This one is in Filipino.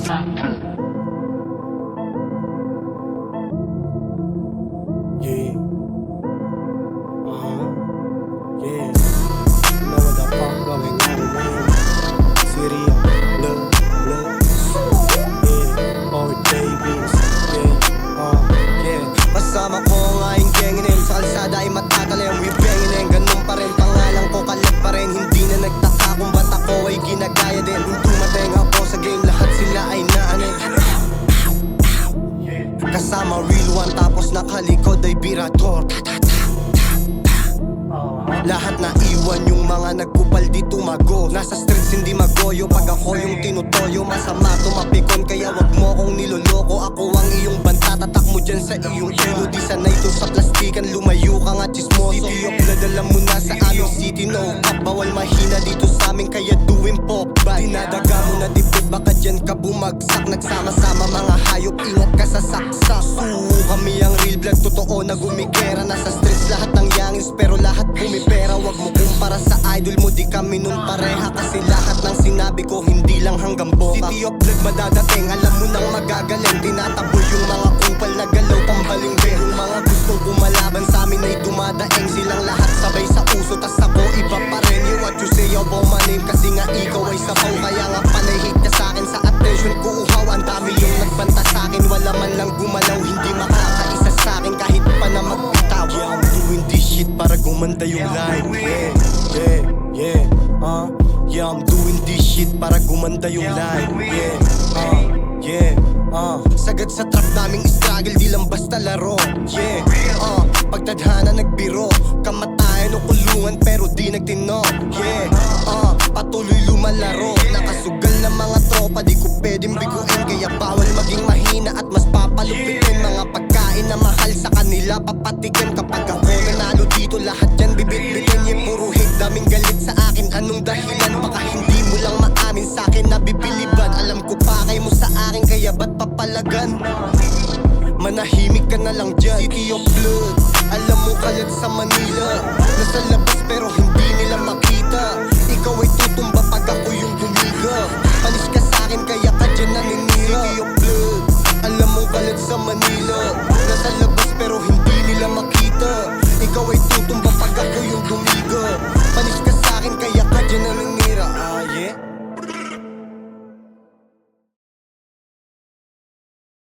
Yeah. Yeah. You know what the fuck going on, man. City of blood. Yeah. All Davies. Yeah. Yeah. Kasama ko ang aking ganginin. Sa kalsada ay matatalim. We banginin. Ganun pa rin pangalan ko. Kalat pa rin. Hindi na nagtaka kung ba't ako ay ginagaya din. Kung dumating ako sa game, lahat sila ay naanin. Kasama real one, tapos nakalikod ay birador. Lahat na iwan, yung mga nagkupal di tumago. Nasa streets hindi magoyo, pag ako yung tinutoyo. Masama tumapikon, kaya wag mo kong niloloko. Ako ang iyong banta, tatak mo dyan sa iyong ulo. Di sanay to sa plastikan, lumayo ka nga chismoso. City of blood, alam mo na sa aming city, no cap. Bawal mahina dito sa amin, kaya doing pop bad. Dinadaga mo na dipit, baka dyan ka bumagsak. Nagsama-sama mga hayop, ingat ka sa saksak. Kami ang real blood, totoo na gumigera. Nasa streets lahat ng yangins, pero lahat pumipera. Wag mo kumpara sa idol mo, di kami nun pareha. Kasi lahat ng sinabi ko, hindi lang hanggang boka. City of blood madadating, alam mo nang magagaling. Tinataboy yung mga kupal na galaw, pambalingbe. Yung mga gustong kumalaban sa amin ay dumadaing. Silang lahat sabay sa uso, tas ako iba pa rin. You what you say about my name, kasi nga ikaw ay sabaw. Kaya nga panahig ka sa'kin, sa attention ko uhaw. Ang dami yung nagbanta sa'kin, wala man lang gumalaw. Hindi makakaisa sa'kin kahit pa na magbitaw. Yeah, I'm doing this shit para gumanda yung life. Yeah, yeah, I'm doing this shit para gumanda yung life. Sagad sa trap naming struggle, di lang basta laro. Yeah, pagtadhana nagbiro, kamatayan o kulungan pero di nagtino. Yeah, patuloy lumalaro. Nakasugal na mga tropa, di ko pwedeng biguin. Kaya bawal maging mahina at mas papalupitin. Mga pagkain na mahal sa kanila papatikin. Kapag ako nanalo dito, lahat yan bibit-bitin. Yung puro hate, daming galit sa akin. Anong dahilan? Baka hindi mo lang maamin sa'kin na bibiliban. Alam ko pakay mo sa akin, kaya ba't papalagan? Manahimik ka na lang dyan. City of blood, alam mo kalat sa Manila. Nasa